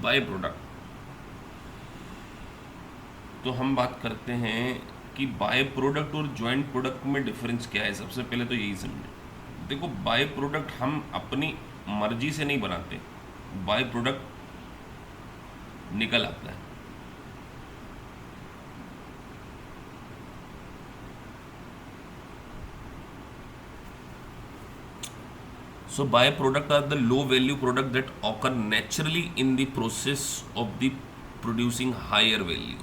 Bye product, तो हम बात करते हैं कि बाय प्रोडक्ट और ज्वाइंट प्रोडक्ट में डिफरेंस क्या है। सबसे पहले तो यही समझें। देखो, बाय प्रोडक्ट हम अपनी मर्जी से नहीं बनाते, बाय प्रोडक्ट निकल आता है। So byproduct are the low value product that occur naturally in the process of the producing higher value.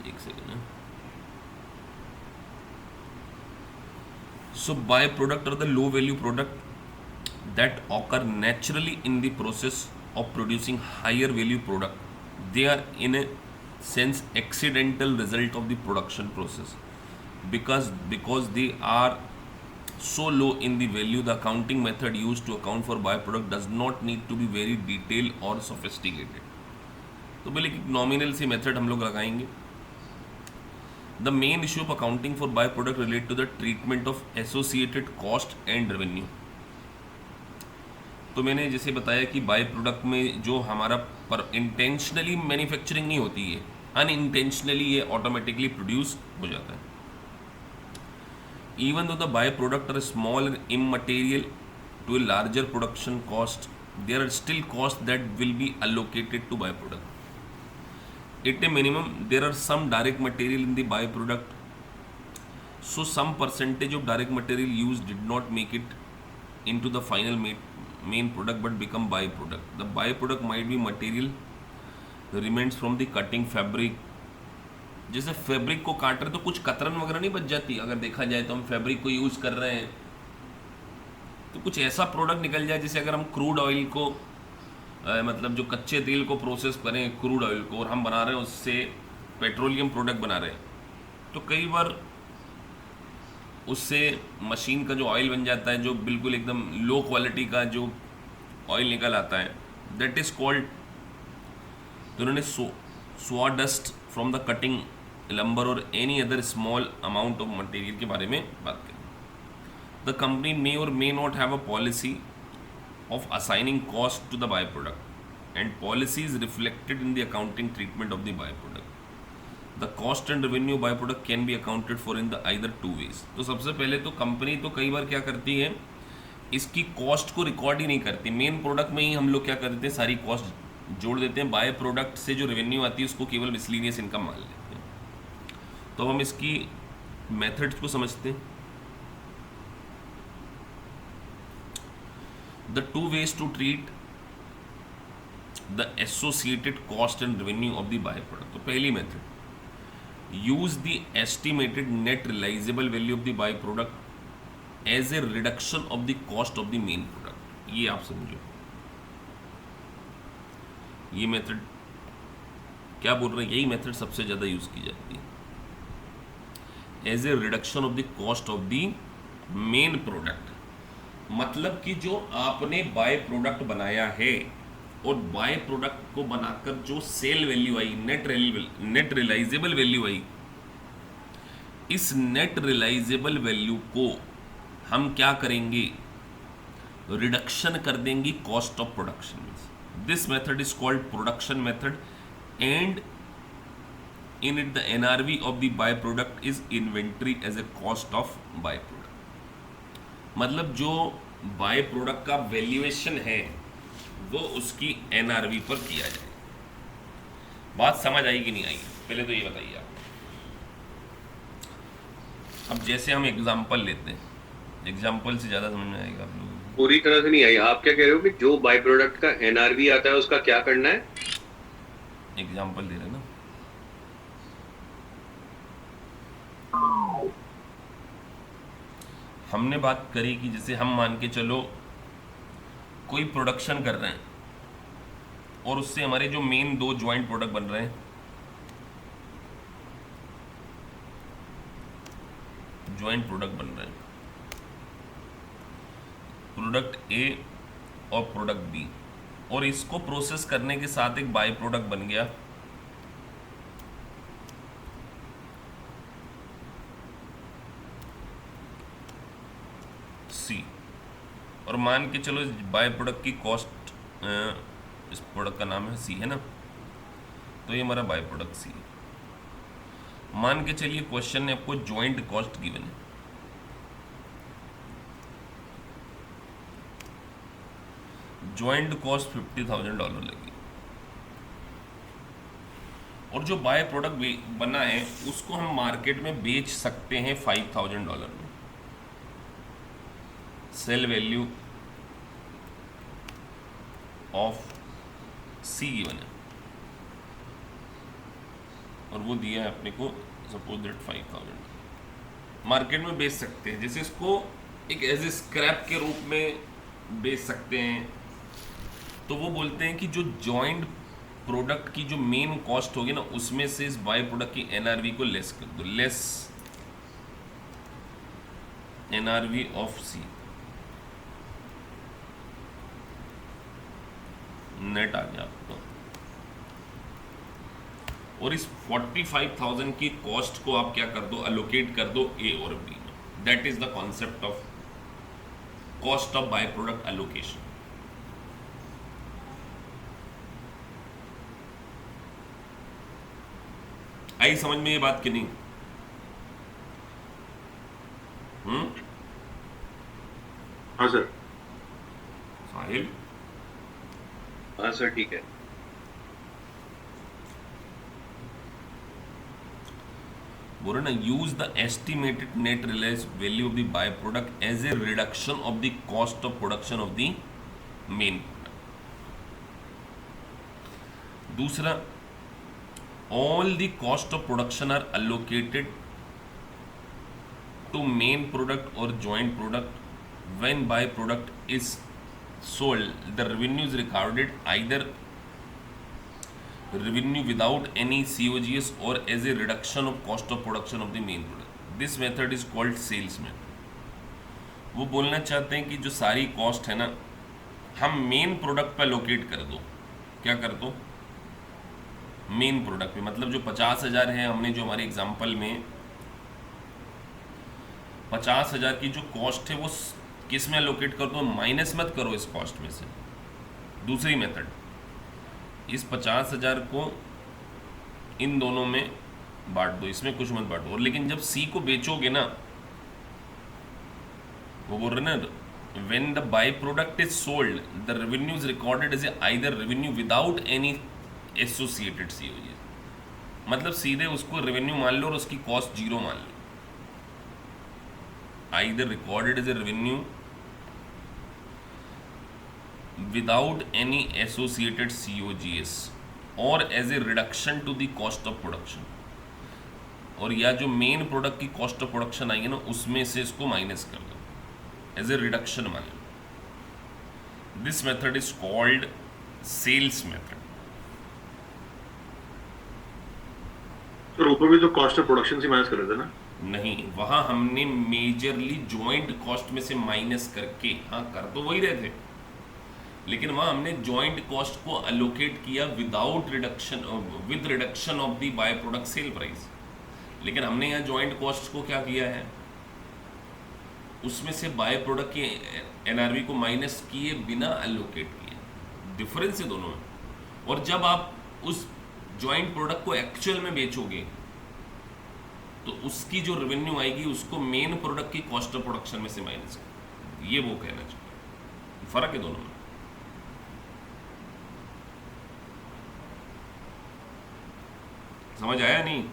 एक second. So byproduct are the low value product that occur naturally in the process of producing higher value product. They are in a sense accidental result of the production process because they are so low in the value. The accounting method used to account for byproduct does not need to be very detailed or sophisticated. तो पहले एक nominal सी method हम लोग लगाएंगे। The main issue of accounting for by product relate to the treatment of associated cost and revenue. तो मैंने जैसे बताया कि बाय प्रोडक्ट में जो हमारा पर इंटेंशनली मैन्युफैक्चरिंग नहीं होती है, अनइंटेंशनली ये ऑटोमेटिकली प्रोड्यूस हो जाता है। Even though the byproduct are small and immaterial to a larger production cost, there are still costs that will be allocated to byproduct. At a minimum, there are some direct material in the byproduct, so some percentage of direct material used did not make it into the final main product but become byproduct. The byproduct might be material remains from the cutting fabric. जैसे fabric को काट रहे तो कुछ कतरन वगैरह नहीं बच जाती। अगर देखा जाए तो हम फैब्रिक को यूज़ कर रहे हैं तो कुछ ऐसा प्रोडक्ट निकल जाए, जैसे अगर हम क्रूड ऑयल को मतलब जो कच्चे तेल को प्रोसेस करें, क्रूड ऑयल को, और हम बना रहे हैं उससे पेट्रोलियम प्रोडक्ट बना रहे हैं, तो कई बार उससे मशीन का जो ऑयल बन जाता है, जो बिल्कुल एकदम लो क्वालिटी का जो ऑयल निकल आता है, दैट इज़ कॉल्ड। तो उन्होंने sawdust from the cutting lumber और any other small amount of material के बारे में बात करें। द कंपनी मे और may not have a policy of assigning cost to the by product and policy is reflected in the accounting treatment of the by product. The cost and revenue by product can be accounted for in the either two ways. तो सबसे पहले तो company तो कई बार क्या करती है, इसकी कॉस्ट को रिकॉर्ड ही नहीं करती, मेन प्रोडक्ट में ही हम लोग क्या करते हैं, सारी कॉस्ट जोड़ देते हैं। बाय प्रोडक्ट से जो रेवेन्यू आती है उसको केवल मिसलीनियस इनकम मान लेते हैं। तो हम इसकी मेथड्स को समझते हैं। The two ways to treat the associated cost and revenue of the by product. तो पहली method, use the estimated net realisable value of the by product as a reduction of the cost of the main product. ये आप समझो, ये method क्या बोल रहे हैं, यही मेथड सबसे ज़्यादा यूज की जाती है, as a reduction of the cost of the main product. मतलब कि जो आपने बाय प्रोडक्ट बनाया है और बाय प्रोडक्ट को बनाकर जो सेल वैल्यू आई, नेट रिलाइजेबल वैल्यू आई, इस नेट रिलाइजेबल वैल्यू को हम क्या करेंगे, रिडक्शन कर देंगे कॉस्ट ऑफ प्रोडक्शन में। This method is called production method and in it the NRV of the byproduct is inventory as a cost of byproduct। मतलब जो बाय प्रोडक्ट का वैल्यूएशन है वो उसकी NRV पर किया जाए। बात समझ आई कि नहीं आई, पहले तो ये बताइए आप। अब जैसे हम एग्जांपल लेते हैं, एग्जांपल से ज़्यादा समझ में आएगा आप लोगों को। पूरी तरह से नहीं आई। आप क्या कह रहे हो कि जो बाय प्रोडक्ट का एनआरवी आता है उसका क्या करना है? एग्जांपल दे रहे हैं ना, हमने बात करी कि जैसे हम मान के चलो कोई प्रोडक्शन कर रहे हैं और उससे हमारे जो मेन दो ज्वाइंट प्रोडक्ट बन रहे हैं, ज्वाइंट प्रोडक्ट बन रहे हैं, प्रोडक्ट ए और प्रोडक्ट बी, और इसको प्रोसेस करने के साथ एक बाय प्रोडक्ट बन गया सी। और मान के चलो इस बाय प्रोडक्ट की कॉस्ट इस प्रोडक्ट का नाम है सी, है ना, तो ये हमारा बाय प्रोडक्ट सी है। मान के चलिए क्वेश्चन ने आपको ज्वाइंट कॉस्ट गिवन है, ज्वाइंट कॉस्ट $50,000 लगी, और जो बाय प्रोडक्ट बना है उसको हम मार्केट में बेच सकते हैं $5,000 में। Sale value of C given है, और वो दिया है अपने को सपोज दैट 5,000। मार्केट में बेच सकते हैं, जैसे इसको एक एज ए स्क्रैप के रूप में बेच सकते हैं। तो वो बोलते हैं कि जो जॉइंट प्रोडक्ट की जो मेन कॉस्ट होगी ना, उसमें से इस बाय प्रोडक्ट की एनआरवी को लेस कर दो, less NRV of C, net आ गया आपको। और इस 45,000 की कॉस्ट को आप क्या कर दो, अलोकेट कर दो ए और बी में। That is the concept of cost of by product allocation. आई समझ में ये बात कि नहीं? हाँ सर। साहिल, हाँ सर ठीक है। बोल रहे ना, use the estimated net realize value of the by product as a reduction of the cost of production of the main product. दूसरा, all the cost of production are allocated to main product और joint product when by product is sold the revenue is recorded either revenue without any COGS or as a reduction of cost of production of the main product. This method is called sales method। वो बोलना चाहते हैं कि जो सारी cost है ना, हम मेन प्रोडक्ट पे लोकेट कर दो। क्या कर दो? मेन प्रोडक्ट पे, मतलब जो 50,000 है, हमने जो हमारे एग्जाम्पल में 50,000 की जो कॉस्ट है वो किस में लोकेट कर दो, माइनस मत करो इस कॉस्ट में से। दूसरी मेथड, इस 50,000 को इन दोनों में बांट दो, इसमें कुछ मत बांटो। और लेकिन जब सी को बेचोगे ना, वो बोल रहे ना, when the by product is sold the revenue is recorded as either revenue without any associated COG, मतलब सीधे उसको रेवेन्यू मान लो और उसकी कॉस्ट जीरो मान लो। Either recorded as a revenue without any associated COGS और as a reduction to the cost of production, और या जो मेन प्रोडक्ट की कॉस्ट ऑफ प्रोडक्शन आएगी ना, उसमें से इसको माइनस कर दो, एज ए रिडक्शन मान लो। This method is called sales method. Sir ऊपर भी तो कॉस्ट ऑफ प्रोडक्शन से माइनस कर रहे थे ना? नहीं, वहां हमने मेजरली जॉइंट कॉस्ट में से माइनस करके, हाँ कर तो वही रहे थे, लेकिन वहां हमने जॉइंट कॉस्ट को अलोकेट किया without reduction, with reduction of the by product sale price. लेकिन हमने यहाँ जॉइंट कॉस्ट को क्या किया है, उसमें से बाय प्रोडक्ट की एनआरवी को माइनस किए बिना अलोकेट किए। डिफरेंस है दोनों में। और जब आप उस जॉइंट प्रोडक्ट को एक्चुअल में बेचोगे तो उसकी जो रेवेन्यू आएगी उसको मेन प्रोडक्ट की कॉस्ट ऑफ प्रोडक्शन में से माइनस कर, ये वो कहना चाहिए। फर्क है दोनों में। समझ आया नहीं?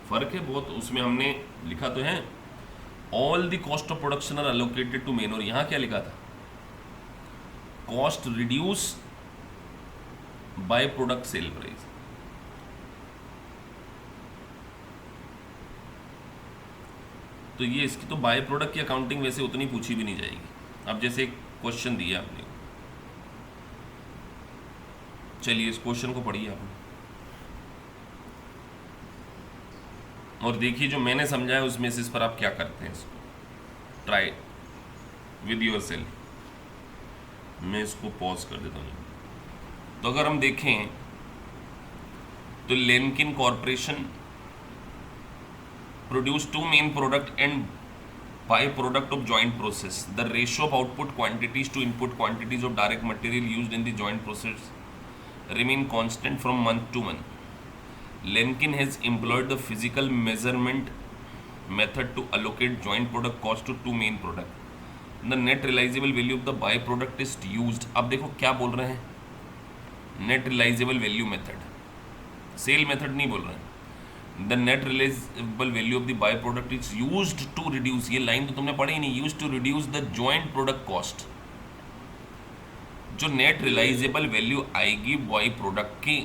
फर्क है बहुत। उसमें हमने लिखा तो है all the cost of production are allocated to main, और यहां क्या लिखा था, cost reduce by product sale price. तो ये इसकी तो बाय प्रोडक्ट की अकाउंटिंग वैसे उतनी पूछी भी नहीं जाएगी। अब जैसे एक क्वेश्चन दिया आपने, चलिए इस क्वेश्चन को पढ़िए आपने और देखिए जो मैंने समझाया उसमें से इस पर आप क्या करते हैं। इसको ट्राई विद योर सेल्फ। मैं इसको पॉज कर देता हूँ। तो अगर हम देखें तो Lenkin corporation produce two main product and by product of joint process, the ratio of output quantities to input quantities of direct material used in the joint process remain constant from month to month. Lenkin has employed the physical measurement method to allocate joint product cost to two main product. The net realizable value of the byproduct is used. अब देखो क्या बोल रहे हैं, net realizable value method, sale method नहीं बोल रहे हैं. The net realizable value of the byproduct is used to reduce, ये लाइन तो तुमने पढ़ी ही नहीं, used to reduce the joint product cost. जो नेट रिलाइजेबल वैल्यू आएगी बाई प्रोडक्ट की,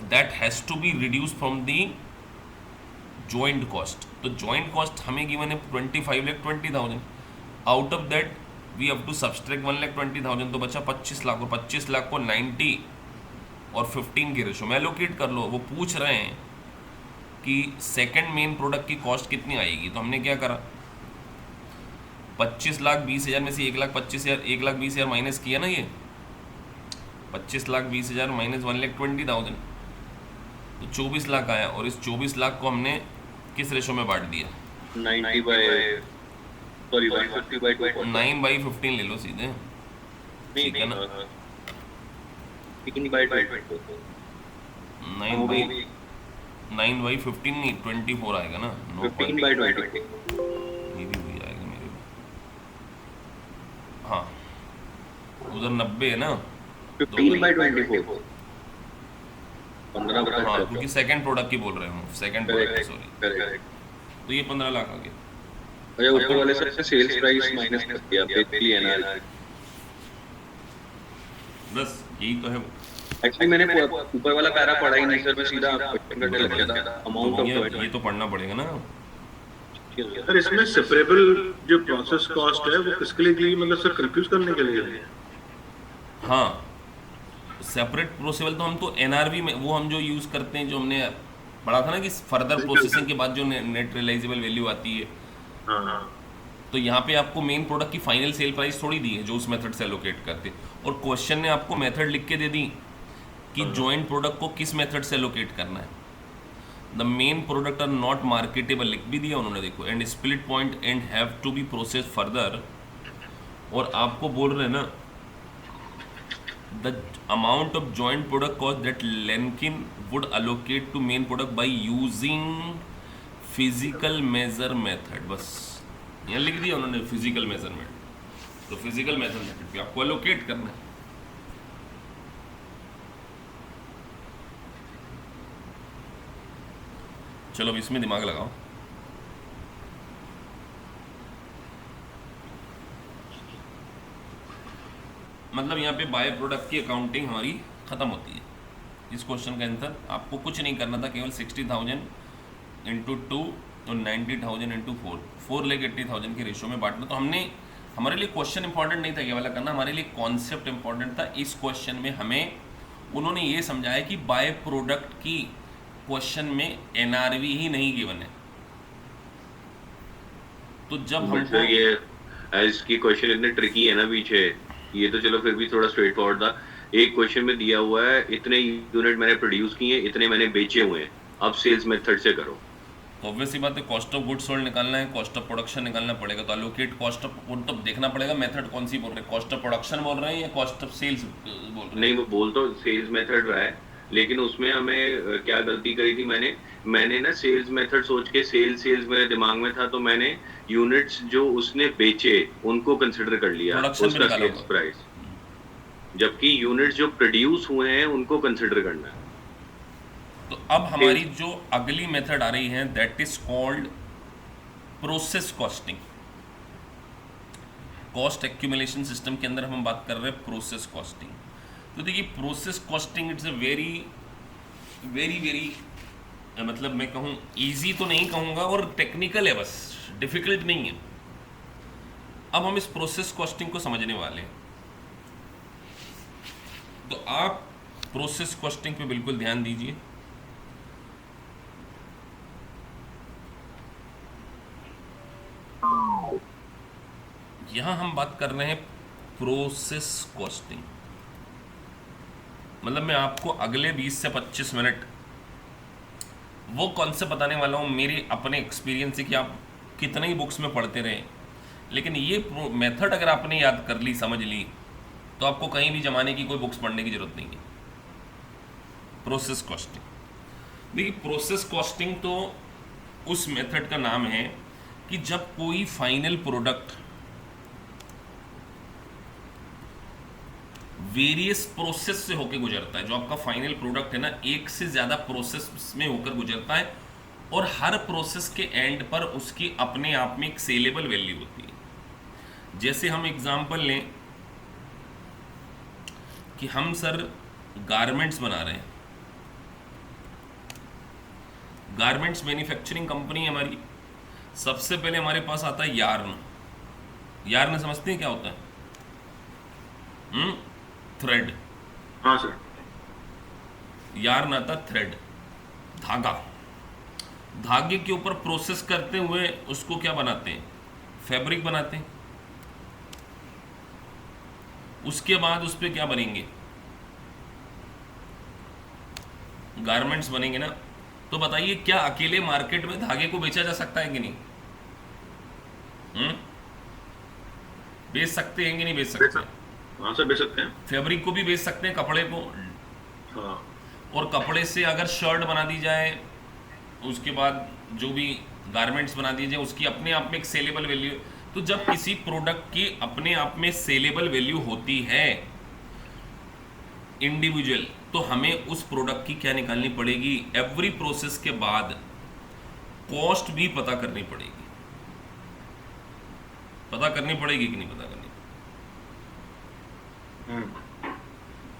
that has to be reduce from the joint cost. तो joint cost हमें गिवन है 25,20,000. Out of that we have to subtract 1,20,000, तो बचा 25 लाख. और 25 लाख को 90 और 15 के रेशो में एलोकेट कर लो. वो पूछ रहे हैं कि सेकेंड मेन प्रोडक्ट की कॉस्ट कितनी आएगी, तो हमने क्या करा, 25,20,000 में से 1,25,000 1,20,000 माइनस किया ना. ये 25,20,000 माइनस 1,20,000, तो 24 लाख आया. और इस 24 लाख को हमने किस रेशो में बांट दिया, 9/15 ले लो सीधे, ठीक है ना. 9/15 नहीं, 24 आएगा ना. 9/20 ये भी वही आएगा मेरे में. हाँ, उधर 90 है ना, 15/24 हाँ, क्योंकि सेकंड प्रोडक्ट की बोल रहे हूँ, सेकंड प्रोडक्ट, सॉरी. तो ये 15 लाख आ गया. अच्छा, ऊपर वाले से सेल्स प्राइस माइनस कर दिया बेसिकली एनआर. बस यही तो है. एक्चुअली मैंने ऊपर वाला पैरा पढ़ा ही नहीं सर, मैं सीधा क्वेश्चन करने लग गया था. अमाउंट ऑफ ये तो पढ़ना पड़ेगा ना. सर इसमें सेपरेबल जो प्रोसेस कॉस्ट है वो किसके लिए, मतलब सर कंफ्यूज करने के लिए है. हाँ, सेपरेट प्रोसेबल तो हम तो एनआरवी में वो हम जो यूज़ करते हैं, जो हमने पढ़ा था ना कि फर्दर प्रोसेसिंग के बाद जो नेट रियलाइजेबल वैल्यू आती है. हाँ, तो यहाँ पे आपको मेन प्रोडक्ट की फाइनल सेल प्राइस थोड़ी दी है जो उस मेथड से एलोकेट करते. और क्वेश्चन ने आपको मेथड लिख के दे दी कि जॉइंट प्रोडक्ट को किस मेथड से एलोकेट करना है. The main product are not marketable लिख भी दिया उन्होंने, देखो. And split point and have to be process further. और आपको बोल रहे हैं ना, the amount of joint product cost that Lenkin would allocate to main product by using physical measure method. बस यहाँ लिख दिया उन्होंने physical measurement. तो physical measure method पे आपको allocate करना है. चलो अब इसमें दिमाग लगाओ. मतलब यहाँ पे बाय प्रोडक्ट की अकाउंटिंग हमारी ख़त्म होती है. इस क्वेश्चन का आंसर आपको कुछ नहीं करना था, केवल 60,000 इंटू 2 और 90,000 इंटू 4,80,000 के रेशो में बांटना. तो हमने, हमारे लिए क्वेश्चन इंपॉर्टेंट नहीं था ये वाला करना, हमारे लिए कॉन्सेप्ट इंपॉर्टेंट था. इस क्वेश्चन में हमें उन्होंने ये समझाया कि बाय प्रोडक्ट की क्वेश्चन में एनआरवी ही नहीं गिवन है. तो जब हमको ये इसकी क्वेश्चन इतने ट्रिकी है ना पीछे, ये तो चलो फिर भी थोड़ा स्ट्रेट फॉरवर्ड था. एक क्वेश्चन में दिया हुआ है इतने यूनिट मैंने प्रोड्यूस किए, इतने मैंने बेचे हुए हैं, अब सेल्स मेथड से करो. तो ऑब्वियस सी बात है, कॉस्ट ऑफ गुड्स सोल्ड निकालना है, कॉस्ट ऑफ प्रोडक्शन निकालना पड़ेगा. तो एलोकेट कॉस्ट ऑफ, तो देखना पड़ेगा मेथड कौन सी बोल रहे हैं, कॉस्ट ऑफ प्रोडक्शन बोल रहे हैं या कॉस्ट ऑफ सेल्स बोल रहे हैं. नहीं, वो बोल तो सेल्स मेथड रहा है, लेकिन उसमें हमें क्या गलती करी थी, मैंने ना सेल्स मेथड सोच के सेल्स मेरे दिमाग में था, तो मैंने यूनिट्स जो उसने बेचे उनको कंसिडर कर लिया उसका सेल्स प्राइस, जबकि यूनिट्स जो प्रोड्यूस हुए हैं उनको कंसिडर करना है. तो अब हमारी जो अगली मेथड आ रही है that is called process costing. Cost accumulation system के अंदर हम बात कर रहे हैं प्रोसेस कॉस्टिंग. तो देखिए process costing it's a very very very, मतलब मैं कहूँ इजी तो नहीं कहूँगा, और टेक्निकल है, बस डिफिकल्ट नहीं है. अब हम इस प्रोसेस कॉस्टिंग को समझने वाले हैं. तो आप प्रोसेस कॉस्टिंग पे बिल्कुल ध्यान दीजिए. यहां हम बात कर रहे हैं प्रोसेस कॉस्टिंग. मतलब मैं आपको अगले 20 से 25 मिनट वो कॉन्सेप्ट बताने वाला हूँ मेरे अपने एक्सपीरियंस से, कि आप कितने ही बुक्स में पढ़ते रहे, लेकिन ये मेथड अगर आपने याद कर ली, समझ ली, तो आपको कहीं भी जमाने की कोई बुक्स पढ़ने की जरूरत नहीं है। Process costing. देखिए, प्रोसेस कॉस्टिंग तो उस मेथड का नाम है कि जब कोई फाइनल प्रोडक्ट वेरियस प्रोसेस से होकर गुजरता है, जो आपका फाइनल प्रोडक्ट है ना, एक से ज़्यादा प्रोसेस में होकर गुजरता है, और हर प्रोसेस के एंड पर उसकी अपने आप में एक सेलेबल वैल्यू होती है। जैसे हम एग्जांपल लें कि हम सर गारमेंट्स बना रहे हैं, गारमेंट्स मैन्युफैक्चरिंग कंपनी है हमारी। सबसे पहले हमारे पास आता है यार्न। यार्न समझते हैं क्या होता है? थ्रेड। हाँ सर। यार्न आता थ्रेड, धागा। धागे के ऊपर प्रोसेस करते हुए उसको क्या बनाते हैं? फैब्रिक बनाते हैं। उसके बाद उस पर क्या बनेंगे? गारमेंट्स बनेंगे ना। तो बताइए, क्या अकेले मार्केट में धागे को बेचा जा सकता है कि नहीं? बेच सकते हैं कि नहीं बेच सकते? हाँ सर, बेच सकते हैं। फैब्रिक को भी बेच सकते हैं, कपड़े को। हाँ। और कपड़े से अगर शर्ट बना दी जाए, उसके बाद जो भी गारमेंट्स बना दिए जाए, उसकी अपने आप में एक सेलेबल वैल्यू। तो जब किसी प्रोडक्ट की अपने आप में सेलेबल वैल्यू होती है इंडिविजुअल, तो हमें उस प्रोडक्ट की क्या निकालनी पड़ेगी? एवरी प्रोसेस के बाद कॉस्ट भी पता करनी पड़ेगी। पता करनी पड़ेगी कि नहीं पता करनी?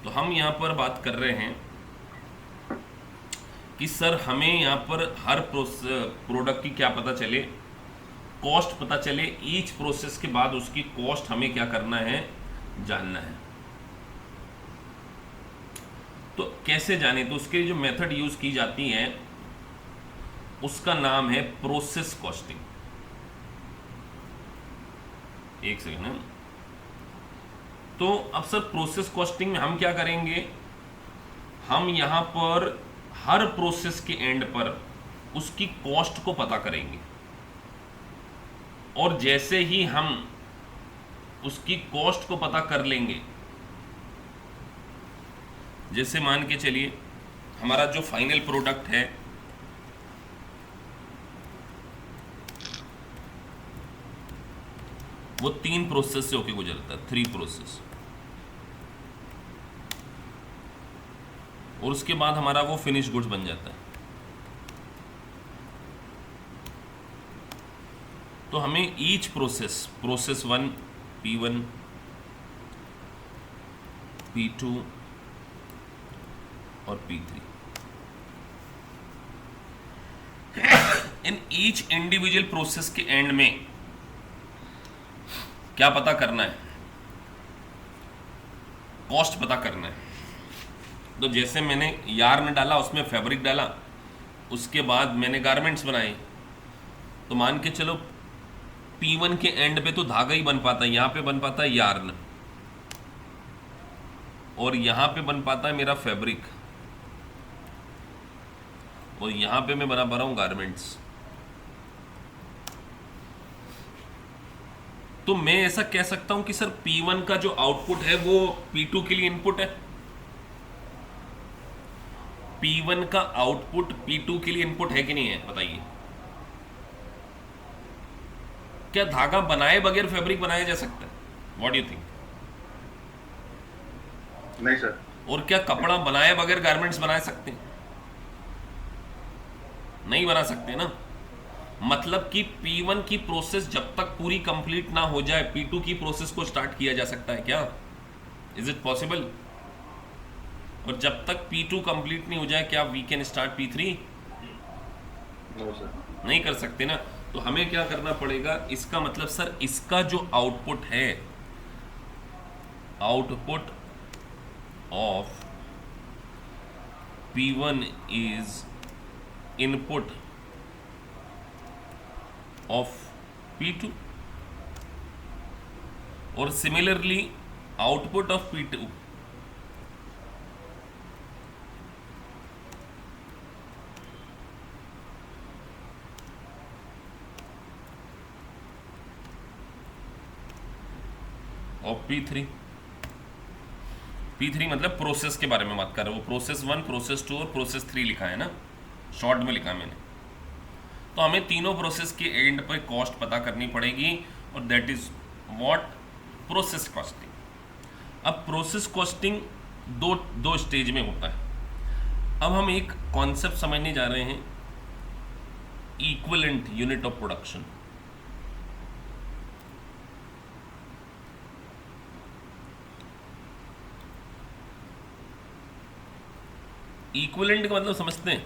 तो हम यहां पर बात कर रहे हैं कि सर हमें यहां पर हर प्रोडक्ट की क्या पता चले? कॉस्ट पता चले। ईच प्रोसेस के बाद उसकी कॉस्ट हमें क्या करना है? जानना है। तो कैसे जाने? तो उसके लिए जो मेथड यूज की जाती है उसका नाम है प्रोसेस कॉस्टिंग। एक सेकंड है। तो अब सर प्रोसेस कॉस्टिंग में हम क्या करेंगे? हम यहां पर हर प्रोसेस के एंड पर उसकी कॉस्ट को पता करेंगे, और जैसे ही हम उसकी कॉस्ट को पता कर लेंगे, जैसे मान के चलिए हमारा जो फाइनल प्रोडक्ट है वो 3 प्रोसेस से होके गुजरता है, 3 प्रोसेस, और उसके बाद हमारा वो फिनिश गुड्स बन जाता है। तो हमें ईच प्रोसेस 1, P1, P2 और P3, in each individual process के एंड में क्या पता करना है? कॉस्ट पता करना है। तो जैसे मैंने यार्न डाला, उसमें फैब्रिक डाला, उसके बाद मैंने गारमेंट्स बनाए, तो मान के चलो P1 के एंड पे तो धागा ही बन पाता है, यहां पे बन पाता है यार्न, और यहां पे बन पाता है मेरा फैब्रिक, और यहां पे मैं बना पा रहा हूं गारमेंट्स। तो मैं ऐसा कह सकता हूं कि सर P1 का जो आउटपुट है वो P2 के लिए इनपुट है। P1 का आउटपुट P2 के लिए इनपुट है कि नहीं है? बताइए। क्या धागा बनाए बगैर फैब्रिक बनाया जा सकता है? What do you think? नहीं सर। और क्या कपड़ा बनाए बगैर गारमेंट्स बना सकते हैं? नहीं बना सकते ना। मतलब कि P1 की प्रोसेस जब तक पूरी कंप्लीट ना हो जाए, P2 की प्रोसेस को स्टार्ट किया जा सकता है क्या? Is it possible? और जब तक P2 कंप्लीट नहीं हो जाए, क्या we can start P3? No sir. नहीं कर सकते ना। तो हमें क्या करना पड़ेगा? इसका मतलब सर इसका जो आउटपुट है, output of P1 is input of P2, और सिमिलरली आउटपुट ऑफ P2 और P3 मतलब प्रोसेस के बारे में बात कर रहे हो, प्रोसेस 1, प्रोसेस 2 और प्रोसेस 3 लिखा है ना, शॉर्ट में लिखा है मैंने। तो हमें तीनों प्रोसेस के एंड पर कॉस्ट पता करनी पड़ेगी और that is what process costing. अब प्रोसेस कॉस्टिंग दो स्टेज में होता है। अब हम एक कॉन्सेप्ट समझने जा रहे हैं, equivalent unit of production. Equivalent का मतलब समझते हैं?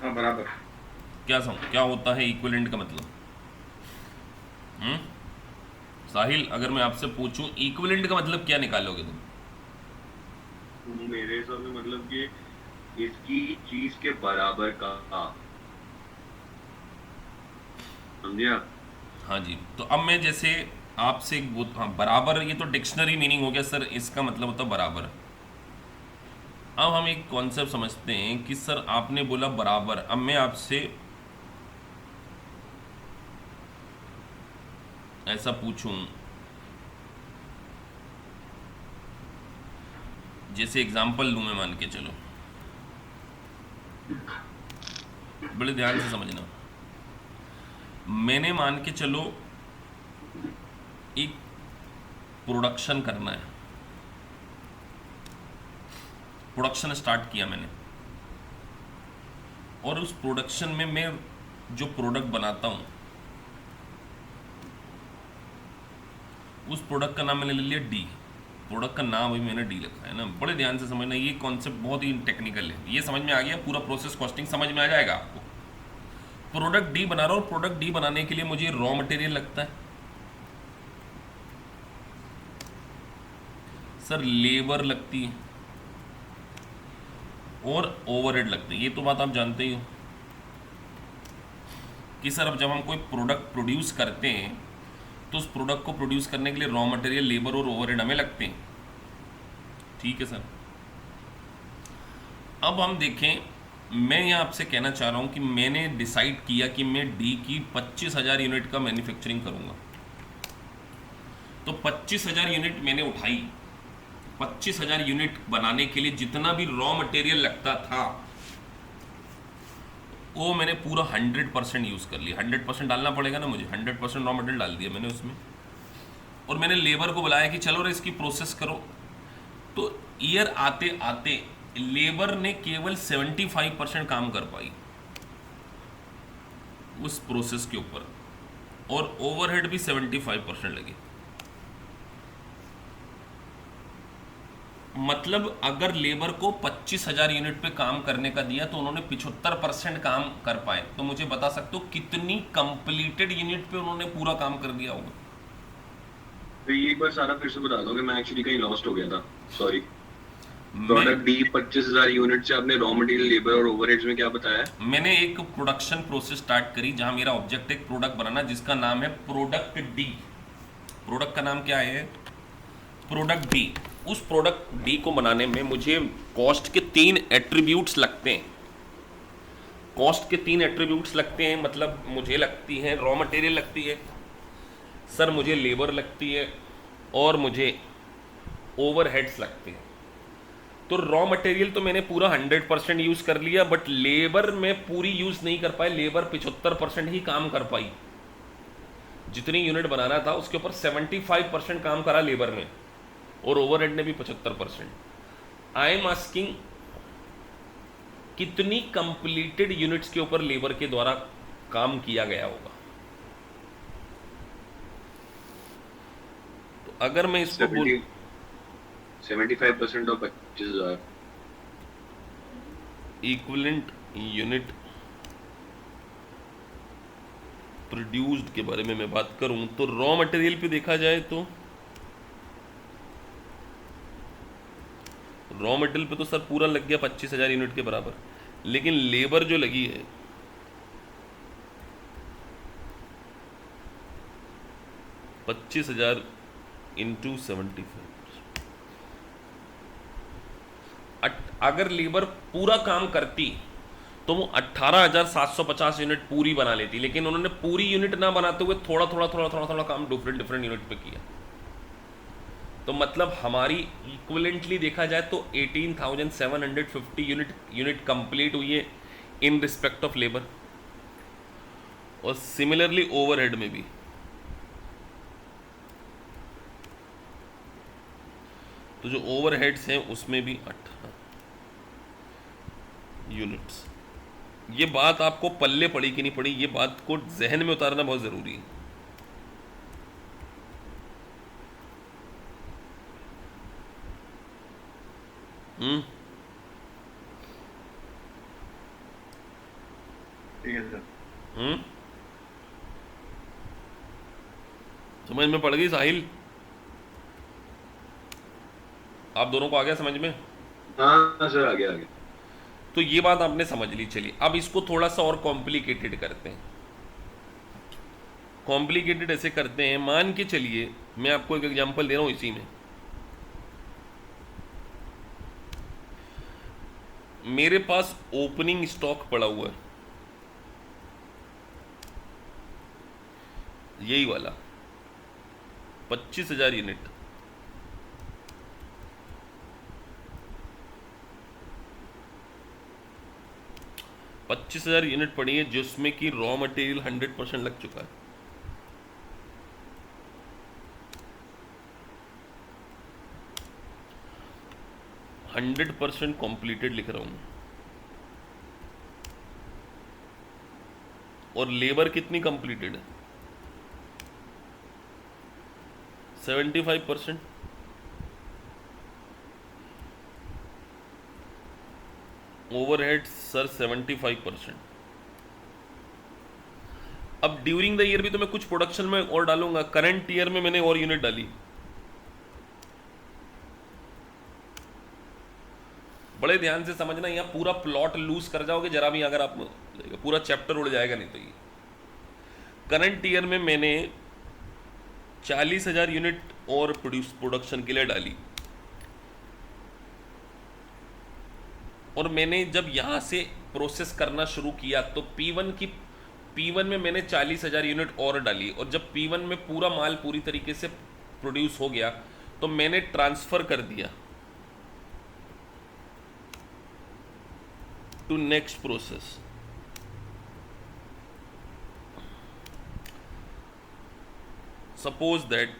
हाँ बराबर। क्या होता है इक्विवेलेंट का मतलब? साहिल, अगर मैं आपसे पूछूं इक्विवेलेंट का मतलब क्या निकालोगे तुम? मेरे हिसाब में मतलब कि इसकी चीज के बराबर का, समझे आप? हाँ जी, तो अब मैं जैसे आपसे हाँ बराबर, ये तो डिक्शनरी मीनिंग हो गया सर, इसका मतलब होता है बराबर। अब हम एक कॉन्सेप्ट समझते हैं कि सर आपने बोला बराबर, अब मैं आपसे ऐसा पूछूं, जैसे एग्जांपल लूं मैं, मान के चलो, बड़े ध्यान से समझना। मैंने मान के चलो एक प्रोडक्शन करना है, प्रोडक्शन स्टार्ट किया मैंने, और उस प्रोडक्शन में मैं जो प्रोडक्ट बनाता हूं उस प्रोडक्ट का नाम मैंने ले लिया डी। प्रोडक्ट का नाम अभी मैंने डी लिखा है ना, बड़े ध्यान से समझना, ये कॉन्सेप्ट बहुत ही टेक्निकल है। ये समझ में आ गया, पूरा प्रोसेस कॉस्टिंग समझ में आ जाएगा आपको। प्रोडक्ट डी बना रहा हूं, प्रोडक्ट डी बनाने के लिए मुझे रॉ मटेरियल लगता है सर, लेबर लगती है और ओवरहेड लगते हैं। ये तो बात आप जानते ही हो कि सर अब जब हम कोई प्रोडक्ट प्रोड्यूस करते हैं तो उस प्रोडक्ट को प्रोड्यूस करने के लिए रॉ मटेरियल, लेबर और ओवरहेड हमें लगते हैं। ठीक है सर। अब हम देखें, मैं यहाँ आपसे कहना चाह रहा हूँ कि मैंने डिसाइड किया कि मैं डी की 25,000 यूनिट का मैन्युफैक्चरिंग करूँगा। तो 25,000 यूनिट मैंने उठाई। 25,000 यूनिट बनाने के लिए जितना भी रॉ मटेरियल लगता था वो मैंने पूरा 100% यूज़ कर लिया। 100% डालना पड़ेगा ना मुझे, 100% रॉ मटेरियल डाल दिया मैंने उसमें, और मैंने लेबर को बुलाया कि चलो रे इसकी प्रोसेस करो। तो ईयर आते आते लेबर ने केवल 75% काम कर पाई उस प्रोसेस के ऊपर, और ओवरहेड भी 75% लगे। मतलब अगर लेबर को 25,000 यूनिट पे काम करने का दिया तो उन्होंने 75% काम कर पाए। तो मुझे बता सकते हो कितनी कंप्लीटेड यूनिट पे उन्होंने पूरा काम कर दिया होगा? तो ये एक बार सारा फिर से बता दो कि मैं एक्चुअली कहीं लॉस्ट हो गया था, सॉरी। प्रोडक्ट डी 25,000 यूनिट से आपने रॉ मटेरियल, लेबर और ओवरहेड्स में क्या बताया? मैंने एक प्रोडक्शन प्रोसेस स्टार्ट करी जहां मेरा ऑब्जेक्ट एक प्रोडक्ट बनाना जिसका नाम है प्रोडक्ट डी। प्रोडक्ट का नाम क्या है? Product D. उस प्रोडक्ट डी को बनाने में मुझे कॉस्ट के 3 एट्रीब्यूट्स लगते हैं। कॉस्ट के 3 एट्रीब्यूट्स लगते हैं, मतलब मुझे लगती है रॉ मटेरियल लगती है सर, मुझे लेबर लगती है और मुझे ओवरहेड्स लगते हैं। तो रॉ मटेरियल तो मैंने पूरा 100% यूज़ कर लिया, बट लेबर में पूरी यूज़ नहीं कर पाए। लेबर 75% ही काम कर पाई। जितनी यूनिट बनाना था उसके ऊपर 75% काम करा लेबर ने, और ओवरहेड ने भी 75%। आई एम आस्किंग कितनी कंप्लीटेड यूनिट्स के ऊपर लेबर के द्वारा काम किया गया होगा? तो अगर मैं इसको 75% ऑफ 25,000 इक्विवेलेंट यूनिट प्रोड्यूस्ड के बारे में मैं बात करूं तो रॉ मटेरियल पे देखा जाए तो रॉ मटेरियल पे तो सर पूरा लग गया 25,000 यूनिट के बराबर, लेकिन लेबर जो लगी है 25,000 इंटू 75। अगर लेबर पूरा काम करती तो वो 18,750 यूनिट पूरी बना लेती, लेकिन उन्होंने पूरी यूनिट ना बनाते हुए थोड़ा थोड़ा थोड़ा थोड़ा थोड़ा काम डिफरेंट यूनिट पे किया। तो मतलब हमारी इक्विवेलेंटली देखा जाए तो 18,750 यूनिट कंप्लीट हुई है इन रिस्पेक्ट ऑफ लेबर, और सिमिलरली ओवरहेड में भी। तो जो ओवरहेड्स हैं उसमें भी 18 यूनिट्स। ये बात आपको पल्ले पड़ी कि नहीं पड़ी, ये बात को जहन में उतारना बहुत ज़रूरी है। ठीक है सर। समझ में पड़ गई साहिल? आप दोनों को आ गया समझ में? हाँ सर, आगे आगे। तो ये बात आपने समझ ली। चलिए अब इसको थोड़ा सा और कॉम्प्लिकेटेड करते हैं। कॉम्प्लिकेटेड ऐसे करते हैं, मान के चलिए मैं आपको एक एग्जांपल दे रहा हूं इसी में। मेरे पास ओपनिंग स्टॉक पड़ा हुआ है, यही वाला 25,000 यूनिट। पच्चीस हजार यूनिट पड़ी है, जिसमें कि रॉ मटेरियल 100% लग चुका है। हंड्रेड % कॉम्प्लीटेड लिख रहा हूं, और लेबर कितनी कंप्लीटेड है? 75%। Overhead sir 75%। अब ड्यूरिंग द ईयर भी तो मैं कुछ प्रोडक्शन में और डालूंगा। करंट ईयर में मैंने और यूनिट डाली, बड़े ध्यान से समझना, यहाँ पूरा प्लॉट लूज कर जाओगे जरा भी अगर आप, पूरा चैप्टर उड़ जाएगा नहीं तो। ये करंट ईयर में मैंने 40,000 यूनिट और प्रोडक्शन के लिए डाली, और मैंने जब यहाँ से प्रोसेस करना शुरू किया तो P1 में मैंने 40,000 यूनिट और डाली, और जब P1 में पूरा माल पूरी तरीके से प्रोड्यूस हो गया तो मैंने ट्रांसफ़र कर दिया to next process. Suppose that,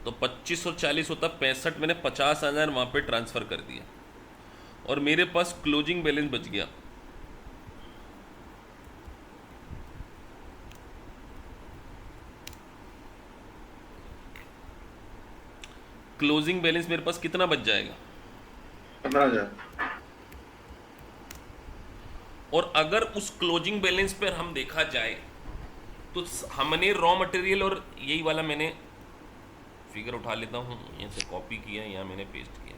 तो 25 और 40 होता 65, मैंने 50,000 वहाँ पे ट्रांसफ़र कर दिया, और मेरे पास क्लोजिंग बैलेंस बच गया क्लोजिंग बैलेंस मेरे पास कितना बच जाएगा? 15,000। और अगर उस क्लोजिंग बैलेंस पर हम देखा जाए तो हमने रॉ मटेरियल, और यही वाला मैंने फिगर उठा लेता हूँ, यहाँ से कॉपी किया, यहाँ मैंने पेस्ट किया।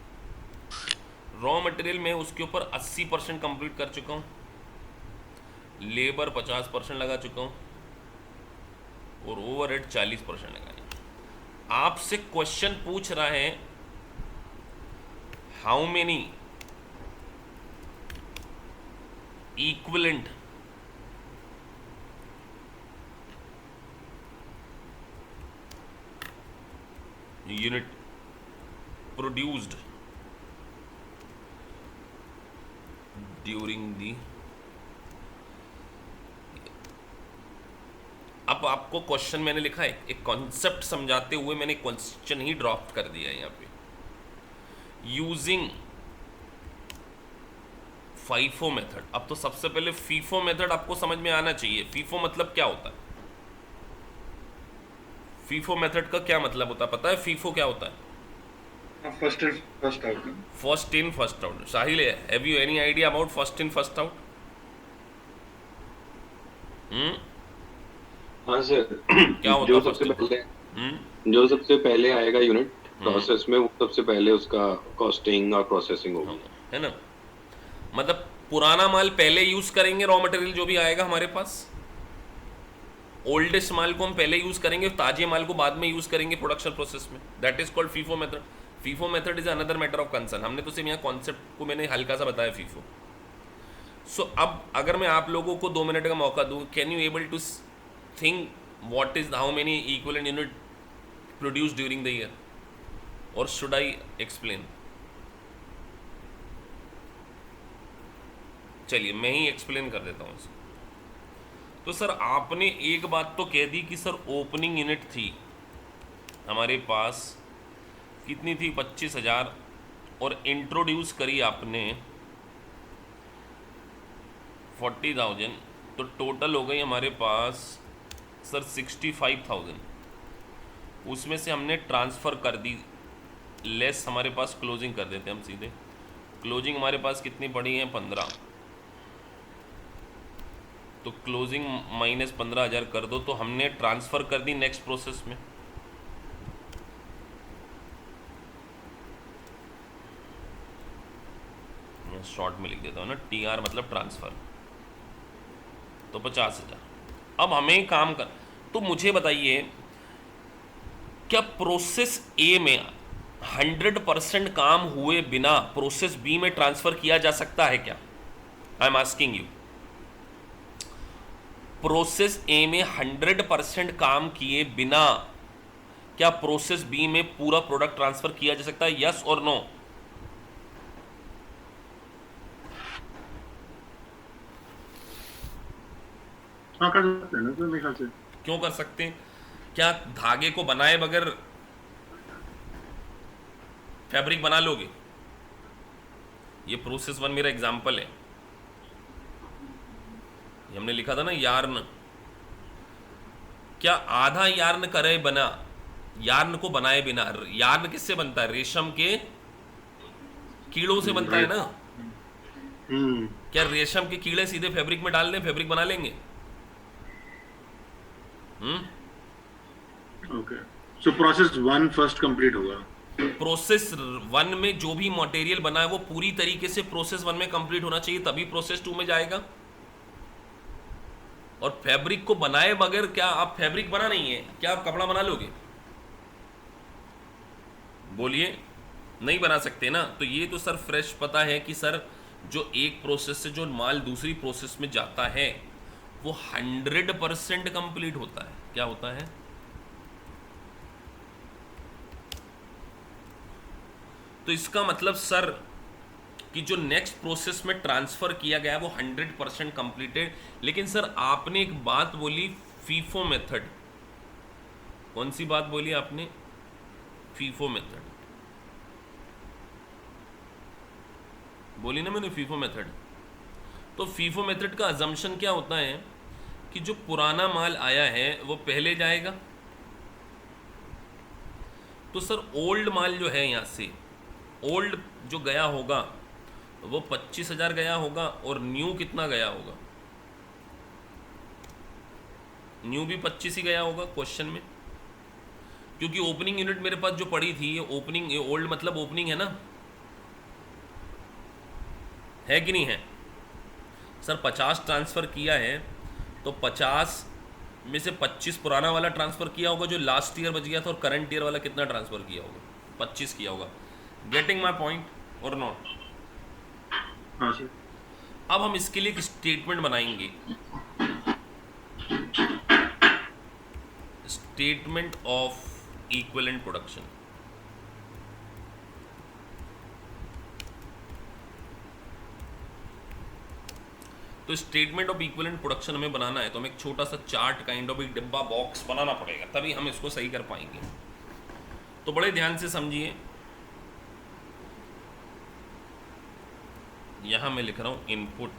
रॉ मटेरियल में उसके ऊपर 80% कंप्लीट कर चुका हूँ, लेबर 50% लगा चुका हूँ, और ओवरहेड 40% लगाए। आपसे क्वेश्चन पूछ रहा है how many equivalent unit produced during the. अब आपको क्वेश्चन मैंने लिखा है, एक कॉन्सेप्ट समझाते हुए मैंने क्वेश्चन ही ड्रॉप कर दिया है यहाँ पे। Using FIFO method. अब तो सबसे पहले FIFO मेथड आपको समझ में आना चाहिए। FIFO मतलब क्या होता है? FIFO मेथड का क्या मतलब होता है पता है? FIFO क्या होता है? First in first out. First in first out. Sahil, have you any idea about first in first out? हाँ सर, क्या होता जो है सबसे first in? पहले जो सबसे पहले आएगा यूनिट प्रोसेस में, वो सबसे पहले उसका कॉस्टिंग और प्रोसेसिंग होगी, है ना? मतलब पुराना माल पहले यूज करेंगे, रॉ मटेरियल जो भी आएगा हमारे पास, ओल्डेस्ट माल को हम पहले यूज करेंगे, ताजे माल को बाद में यूज करेंगे प्रोडक्शन प्रोसेस में। That is called FIFO method. FIFO method is another matter of concern. हमने तो सिर्फ यहाँ कॉन्सेप्ट को मैंने हल्का सा बताया FIFO। सो अब अगर मैं आप लोगों को 2 मिनट का मौका दूं, can you able to think what is how many equivalent unit produce during the year, और शुड आई एक्सप्लेन? चलिए मैं ही एक्सप्लेन कर देता हूँ इसको। तो सर आपने एक बात तो कह दी कि सर ओपनिंग यूनिट थी हमारे पास कितनी थी, 25,000, और इंट्रोड्यूस करी आपने 40,000, तो टोटल हो गई हमारे पास सर 65,000। उसमें से हमने ट्रांसफ़र कर दी, लेस हमारे पास क्लोजिंग कर देते हम सीधे। क्लोजिंग हमारे पास कितनी पड़ी है, 15, तो क्लोजिंग माइनस 15,000 कर दो, तो हमने ट्रांसफ़र कर दी नेक्स्ट प्रोसेस में। मैं शॉर्ट में लिख देता हूँ ना, TR मतलब ट्रांसफ़र, तो 50,000। अब हमें काम कर, तो मुझे बताइए क्या प्रोसेस ए में 100% काम हुए बिना प्रोसेस बी में ट्रांसफ़र किया जा सकता है क्या? I am asking you. Process ए में 100% काम किए बिना क्या प्रोसेस बी में पूरा प्रोडक्ट ट्रांसफर किया जा सकता है, यस और नो? हाँ कर सकते हैं ना सर, मेरे ख्याल से। क्यों कर सकते हैं? क्या धागे को बनाए बगैर फैब्रिक बना लोगे? ये प्रोसेस 1 मेरा एग्जांपल है, ये हमने लिखा था ना यार्न। क्या आधा यार्न करे बना, यार्न को बनाए बिना? यार्न किससे बनता है? रेशम के कीड़ों से बनता है ना। क्या रेशम के कीड़े सीधे फैब्रिक में डाल दें, फैब्रिक बना लेंगे? Okay, so process 1 first complete होगा। प्रोसेस 1 में जो भी मटेरियल बना है वो पूरी तरीके से प्रोसेस 1 में कंप्लीट होना चाहिए, तभी प्रोसेस 2 में जाएगा। और फैब्रिक को बनाए बगैर क्या आप फैब्रिक बना नहीं है, क्या आप कपड़ा बना लोगे? बोलिए, नहीं बना सकते ना। तो ये तो सर फ्रेश पता है कि सर जो एक प्रोसेस से जो माल दूसरी प्रोसेस में जाता है वो 100% कंप्लीट होता है। क्या होता है? तो इसका मतलब सर कि जो नेक्स्ट प्रोसेस में ट्रांसफर किया गया वो 100% कंप्लीटेड। लेकिन सर आपने एक बात बोली, फीफो मेथड। कौन सी बात बोली आपने? फीफो मेथड बोली ना मैंने, फीफो मेथड। तो फीफो मेथड का अजम्पशन क्या होता है कि जो पुराना माल आया है वो पहले जाएगा। तो सर ओल्ड माल जो है यहाँ से, ओल्ड जो गया होगा वो 25,000 गया होगा, और न्यू कितना गया होगा? न्यू भी 25 ही गया होगा क्वेश्चन में, क्योंकि ओपनिंग यूनिट मेरे पास जो पड़ी थी ये ओपनिंग, ये ओल्ड मतलब ओपनिंग है ना, है कि नहीं है? सर 50 ट्रांसफ़र किया है तो 50 में से 25 पुराना वाला ट्रांसफ़र किया होगा जो लास्ट ईयर बच गया था, और करंट ईयर वाला कितना ट्रांसफ़र किया होगा? 25 किया होगा। गेटिंग माई पॉइंट और नॉट? हाँ सर। अब हम इसके लिए एक स्टेटमेंट बनाएंगे, स्टेटमेंट ऑफ इक्विवेलेंट प्रोडक्शन। तो स्टेटमेंट ऑफ इक्विवेलेंट प्रोडक्शन हमें बनाना है तो हमें एक छोटा सा चार्ट काइंड ऑफ एक डिब्बा बॉक्स बनाना पड़ेगा, तभी हम इसको सही कर पाएंगे। तो बड़े ध्यान से समझिए, यहां मैं लिख रहा हूं इनपुट,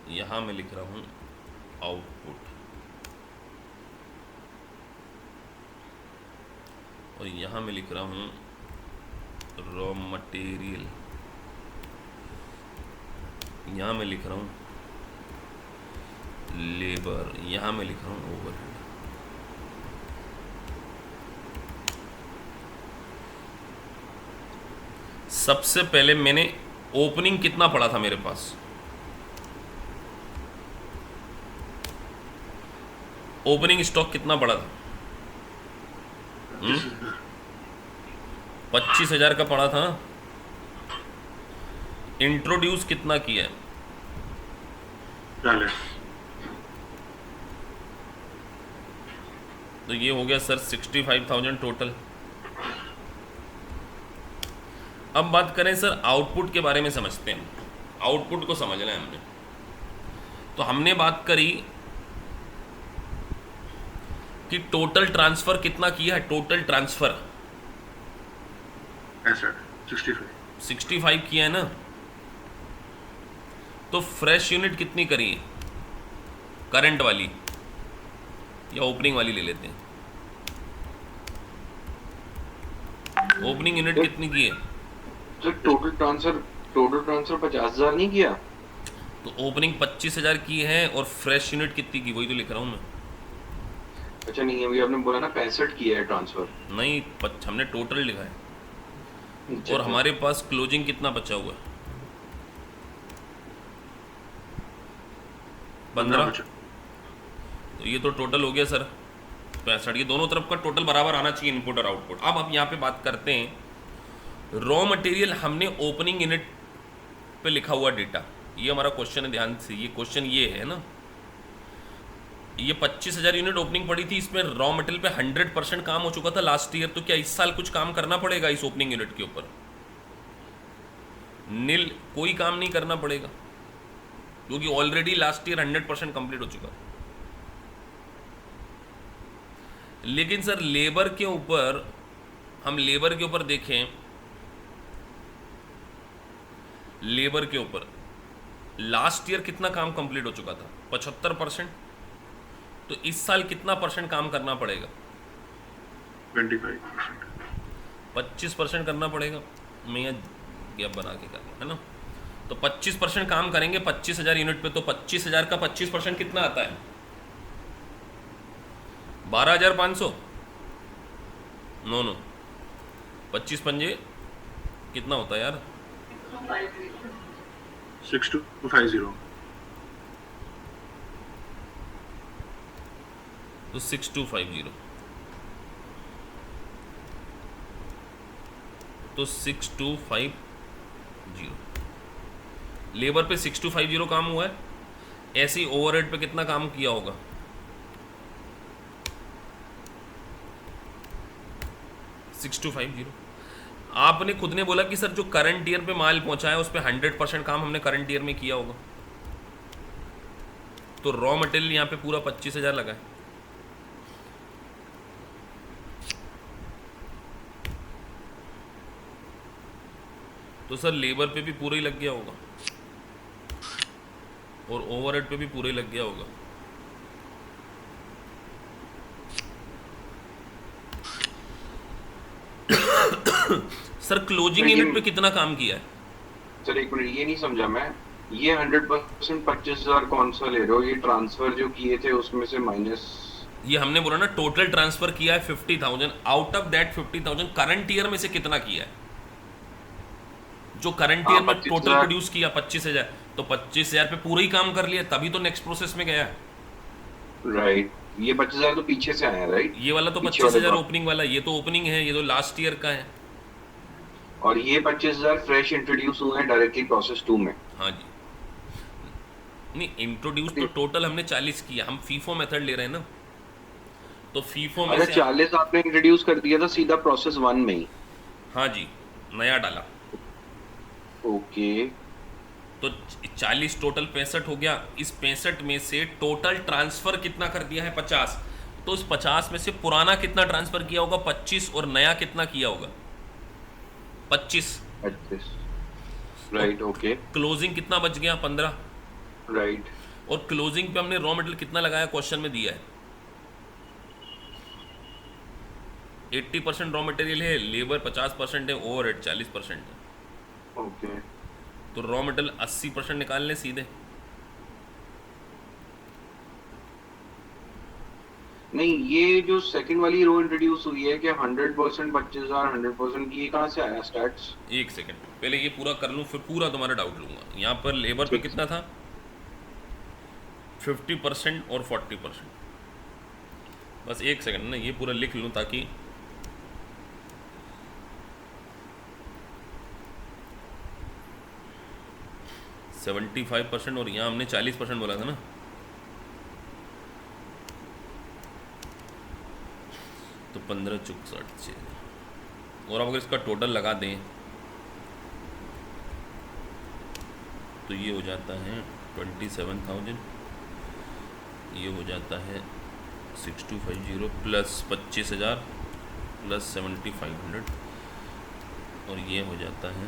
यहां मैं लिख रहा हूं आउटपुट, और यहां मैं लिख रहा हूं रॉ मटेरियल, यहाँ मैं लिख रहा हूँ लेबर, यहाँ मैं लिख रहा हूँ ओवरहेड। सबसे पहले मैंने ओपनिंग कितना पड़ा था मेरे पास? ओपनिंग स्टॉक कितना पड़ा था? 25,000 का पड़ा था। इंट्रोड्यूस कितना किया है? 4 लाख। तो ये हो गया सर 65,000 टोटल। अब बात करें सर आउटपुट के बारे में, समझते हैं। आउटपुट को समझना है हमने। तो हमने बात करी कि टोटल ट्रांसफर कितना किया है। टोटल ट्रांसफर ऐसा 65 किया है ना। तो फ्रेश यूनिट कितनी करी है? करंट वाली या ओपनिंग वाली ले लेते हैं। ओपनिंग यूनिट कितनी की है? सर टोटल ट्रांसफर 50,000 नहीं किया? तो ओपनिंग 25,000 की है और फ्रेश यूनिट कितनी की, वही तो लिख रहा हूं मैं। अच्छा नहीं, अभी आपने बोला ना 65 किया है ट्रांसफर। नहीं, हमने टोटल लिखा है। अच्छा, और हमारे पास क्लोजिंग कितना बचा हुआ है? 15। तो ये तो टोटल हो गया सर 65। ये दोनों तरफ का टोटल बराबर आना चाहिए, इनपुट और आउटपुट। अब आप यहाँ पे बात करते हैं रॉ मटेरियल। हमने ओपनिंग यूनिट पे लिखा हुआ डेटा, ये हमारा क्वेश्चन है, ध्यान से। ये क्वेश्चन ये है ना, ये 25,000 यूनिट ओपनिंग पड़ी थी। इसमें रॉ मटेरियल पे 100% काम हो चुका था लास्ट ईयर। तो क्या इस साल कुछ काम करना पड़ेगा इस ओपनिंग यूनिट के ऊपर? नील, कोई काम नहीं करना पड़ेगा, क्योंकि ऑलरेडी लास्ट ईयर 100% कंप्लीट हो चुका। लेकिन सर लेबर के ऊपर, हम लेबर के ऊपर देखें, लेबर के ऊपर लास्ट ईयर कितना काम कंप्लीट हो चुका था? 75%। तो इस साल कितना परसेंट काम करना पड़ेगा? 25%। 25% करना पड़ेगा। मैं यहाँ गैप बना के कर है ना। तो 25% काम करेंगे 25,000 यूनिट पे। तो 25,000 का 25% कितना आता है? 12,500। नो 25 पंजे कितना होता है यार? 6250। तो 6250, तो 6250 लेबर पे 6250 काम हुआ है। ऐसे ही ओवरहेड पे कितना काम किया होगा? 6250। आपने खुद ने बोला कि सर जो करंट ईयर पे माल पहुंचा है उस पे 100% काम हमने करंट ईयर में किया होगा। तो रॉ मटेरियल यहाँ पे पूरा 25,000 लगा है। तो सर लेबर पे भी पूरा ही लग गया होगा और ओवरहेड पे भी पूरा ही लग गया होगा। सर क्लोजिंग यूनिट पे कितना काम किया है? सर एक मिनट, ये नहीं समझा मैं। ये 100% 25,000 कौन सा ले रहे हो? ये ट्रांसफर जो किए थे उसमें से माइनस? ये हमने बोला ना टोटल ट्रांसफर किया है 50,000। Out of that 50,000 current year में से कितना किया है? जो करंट ईयर में टोटल प्रोड्यूस किया 25,000, तो 25,000 पे पूरा ही काम कर लिया, तभी तो नेक्स्ट प्रोसेस में गया। राइट, ये 25,000 तो पीछे से आया, राइट? ये वाला तो 25,000 ओपनिंग वाला, ये तो ओपनिंग है, ये तो लास्ट ईयर का है। और ये 25,000 फ्रेश इंट्रोड्यूस हुए हैं डायरेक्टली प्रोसेस 2 में। हाँ जी, नहीं इंट्रोड्यूस तो टोटल हमने 40 किया। हम फीफो मेथड ले रहे हैं ना, तो फीफो में से 40 आपने इंट्रोड्यूस कर दिया था सीधा प्रोसेस 1 में ही? हाँ जी, नया डाला। ओके, तो 40 टोटल 65 हो गया। इस 65 में से टोटल ट्रांसफर कितना कर दिया है? 50। तो इस 50 में से पुराना कितना ट्रांसफर किया होगा? 25। और नया कितना किया होगा? 25। Right, okay. क्लोजिंग कितना बच गया? 15। राइट। और क्लोजिंग पे हमने रॉ मटेरियल कितना लगाया? क्वेश्चन में दिया है 80% रॉ मटेरियल है, लेबर 50% है, ओवरहेड 40% है। ओके, तो रॉ मटेरियल 80% निकाल लें सीधे। नहीं, ये जो सेकंड वाली रो इंट्रोड्यूस हुई है कि 100% 25,000 100% की, ये कहाँ से आया स्टैट्स? एक सेकंड, पहले ये पूरा कर लूँ फिर पूरा तुम्हारा डाउट लूंगा। यहाँ पर लेबर पे कितना था? 50% और 40%। बस एक सेकंड ना, ये पूरा लिख लूँ ताकि 75% और यहाँ हमने 40% बोला था ना, तो 15 चुक 60 और अब अगर इसका टोटल लगा दें तो ये हो जाता है 27,000, ये हो जाता है 6250 प्लस 25,000 प्लस 7,500 और ये हो जाता है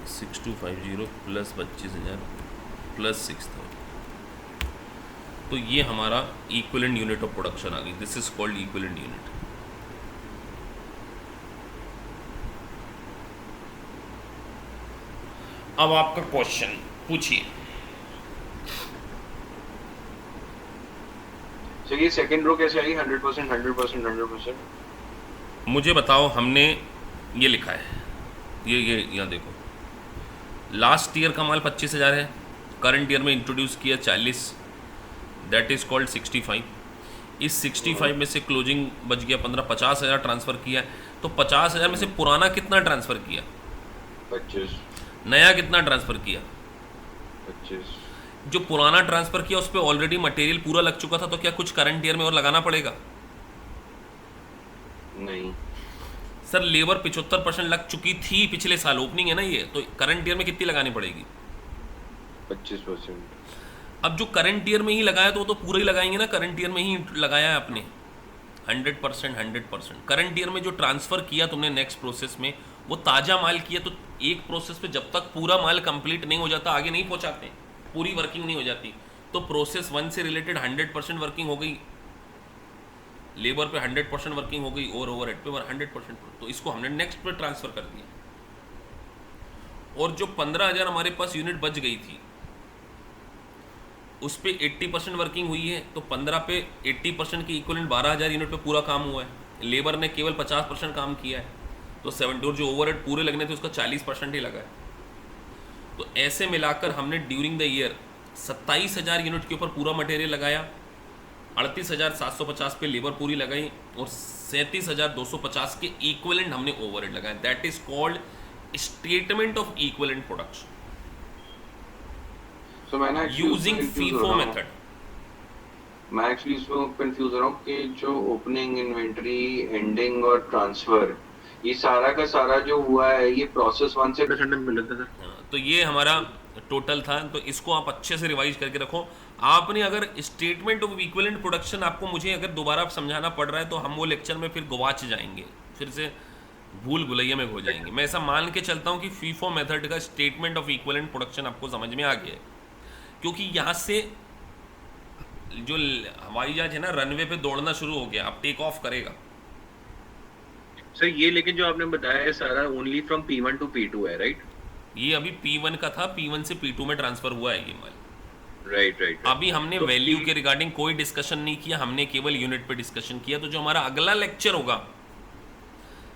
6250 प्लस 25,000 प्लस 6,000। तो ये हमारा इक्विवेलेंट यूनिट ऑफ प्रोडक्शन आ गई। This is called equivalent unit. अब आपका क्वेश्चन पूछिए। सर ये सेकंड रो कैसे आई? 100%, 100%, 100%। मुझे बताओ, हमने ये लिखा है, ये यहाँ देखो, लास्ट ईयर का माल 25,000 है, करंट ईयर में इंट्रोड्यूस किया 40, दैट इज कॉल्ड 65। इस 65 में से क्लोजिंग बच गया 15, 50,000 ट्रांसफ़र किया। तो 50,000 में से पुराना कितना ट्रांसफ़र किया? 25। नया कितना ट्रांसफ़र किया? 25। जो पुराना ट्रांसफ़र किया उस पर ऑलरेडी मटेरियल पूरा लग चुका था, तो क्या कुछ करंट ईयर में और लगाना पड़ेगा? नहीं सर, लेबर 75% लग चुकी थी पिछले साल, ओपनिंग है ना ये, तो करंट ईयर में कितनी लगानी पड़ेगी? 25%। अब जो करंट ईयर में ही लगाया तो वो तो पूरा ही लगाएंगे ना, करंट ईयर में ही लगाया है आपने 100%। 100% करंट ईयर में जो ट्रांसफ़र किया तुमने नेक्स्ट प्रोसेस में, वो ताज़ा माल किया। तो एक प्रोसेस पे जब तक पूरा माल कंप्लीट नहीं हो जाता आगे नहीं पहुंचाते, पूरी वर्किंग नहीं हो जाती। तो प्रोसेस 1 से रिलेटेड 100% वर्किंग हो गई, लेबर पे 100% वर्किंग हो गई और ओवरहेड पे 100%। तो इसको हमने नेक्स्ट पे ट्रांसफ़र कर दिया। और जो 15,000 हमारे पास यूनिट बच गई थी उस पे 80% वर्किंग हुई है, तो 15 पे 80% की इक्वलेंट 12,000 यूनिट पे पूरा काम हुआ है। लेबर ने केवल 50% काम किया है, तो 70 और जो ओवरहेड पूरे लगने थे उसका 40% ही लगा है। तो ऐसे मिलाकर हमने ड्यूरिंग द ईयर 27,000 यूनिट के ऊपर पूरा मटेरियल लगाया, 38,750 पे लेबर पूरी लगाई और 37,250 के इक्वलेंट हमने ओवरहेड लगाए। That is called statement of equivalent production So, मैंने यूजिंग फीफो मेथड। मैं एक्चुअली इसमें कंफ्यूज हो रहा हूँ कि जो ओपनिंग, इन्वेंटरी, एंडिंग और ट्रांसफर, ये सारा का सारा जो हुआ है ये प्रोसेस 1 से में मिला था सर। तो ये हमारा टोटल था। तो इसको आप अच्छे से रिवाइज करके रखो। आपने अगर स्टेटमेंट ऑफ इक्विवेलेंट प्रोडक्शन आपको मुझे अगर दोबारा समझाना पड़ रहा है तो हम वो लेक्चर में फिर गवाच जाएंगे, फिर से भूल भुलैया में हो जाएंगे। मैं ऐसा मान के चलता हूँ कि फीफो मेथड का स्टेटमेंट ऑफ इक्विवेलेंट प्रोडक्शन आपको समझ में आ गया है, क्योंकि यहाँ से जो हवाई जहाज है ना रनवे पे दौड़ना शुरू हो गया, अब टेक ऑफ करेगा। सर ये लेकिन जो आपने बताया है सारा only from P1 to P2 है, राइट? ये अभी P1 का था, P1 से P2 में ट्रांसफर हुआ है ये माल। राइट। अभी हमने तो वैल्यू के रिगार्डिंग कोई डिस्कशन नहीं किया, हमने केवल यूनिट पे डिस्कशन किया। तो जो हमारा अगला लेक्चर होगा,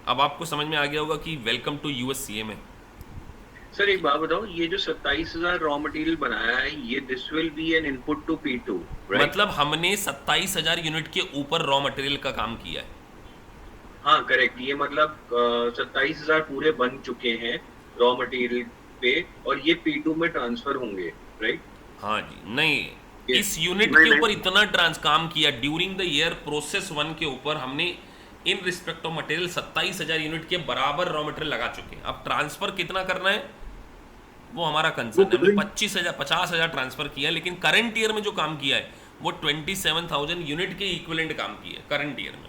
अब आपको समझ में आ गया होगा कि वेलकम टू USCA में। सर एक बात बताओ, ये जो 27,000 रॉ मटेरियल बनाया है ये this will be an input to P2, right? मतलब हमने 27,000 यूनिट के ऊपर रॉ मटेरियल का काम किया है। हाँ करेक्ट, ये मतलब 27,000 पूरे बन चुके हैं रॉ मटेरियल पे और ये P2 में ट्रांसफर होंगे, राइट? हाँ जी, नहीं ये- इस यूनिट नहीं, के ऊपर नहीं। इतना काम किया ड्यूरिंग द ईयर प्रोसेस 1 के ऊपर हमने in respect of material 27,000 unit के बराबर रॉ मटेरियल लगा चुके हैं। अब ट्रांसफर कितना करना है वो हमारा कंसर्न है। हमने 50,000 ट्रांसफर किया, लेकिन करंट ईयर में जो काम किया है वो 27,000 यूनिट के इक्विवेलेंट काम किया है करंट ईयर में।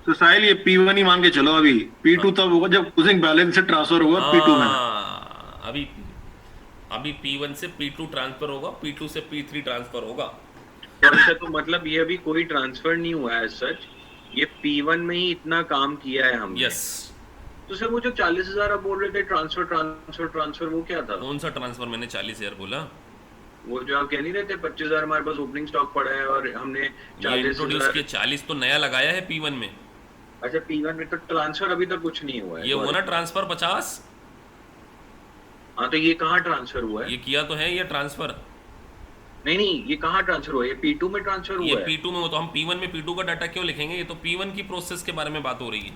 तो साहिल ये P1 ही मान के चलो, अभी P2 तब होगा जब क्लोजिंग बैलेंस से ट्रांसफर होगा P2 में। अभी P1 से P2 ट्रांसफर होगा, P2 से P3 ट्रांसफर होगा। अच्छा, तो मतलब ये अभी कोई ट्रांसफर नहीं हुआ है सच, ये P1 में ही इतना काम किया है हमने। यस। तो सर वो जो 40,000 आप बोल रहे थे ट्रांसफर वो क्या था? कौन सा ट्रांसफर? मैंने 40,000 बोला। वो जो आप कह नहीं रहे थे 25,000 हमारे पास ओपनिंग स्टॉक पड़ा है और हमने इंट्रोड्यूस 40,000। किया 40 तो नया लगाया है P1 में। अच्छा, P1 में तो ट्रांसफर अभी तक कुछ नहीं हुआ है। ये हुआ ना ट्रांसफर 50। हाँ तो ये कहाँ ट्रांसफर हुआ है? ये किया तो है ये ट्रांसफर। नहीं, ये कहाँ ट्रांसफर हुआ है? ये P2 में ट्रांसफर ये हुआ है। P2 में हो तो हम P1 में P2 का डाटा क्यों लिखेंगे? ये तो P1 की प्रोसेस के बारे में बात हो रही है।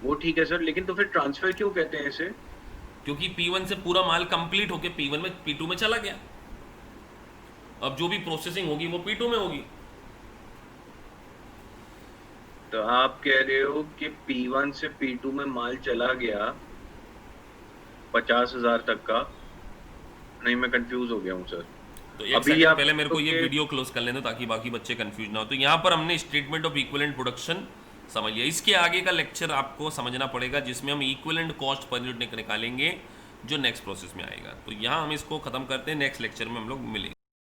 वो ठीक है सर, लेकिन तो फिर ट्रांसफर क्यों कहते हैं इसे? क्योंकि P1 से पूरा माल कंप्लीट होके P1 में P2 में चला गया। अब जो भी प्रोसेसिंग होगी वो P2 में होगी। तो आप कह रहे हो कि P1 से P2 में माल चला गया 50,000 तक का? नहीं, मैं कंफ्यूज हो गया हूँ सर। तो एक अभी सेकंड आप पहले मेरे को ये के- वीडियो क्लोज कर लेना ताकि बाकी बच्चे कंफ्यूज ना हो। तो यहाँ पर हमने स्टेटमेंट ऑफ इक्विवेलेंट प्रोडक्शन समझ लिया। इसके आगे का लेक्चर आपको समझना पड़ेगा जिसमें हम इक्विवेलेंट कॉस्ट पर यूनिट निकालेंगे जो नेक्स्ट प्रोसेस में आएगा। तो यहाँ हम इसको खत्म करते हैं, नेक्स्ट लेक्चर में हम लोग मिलेंगे।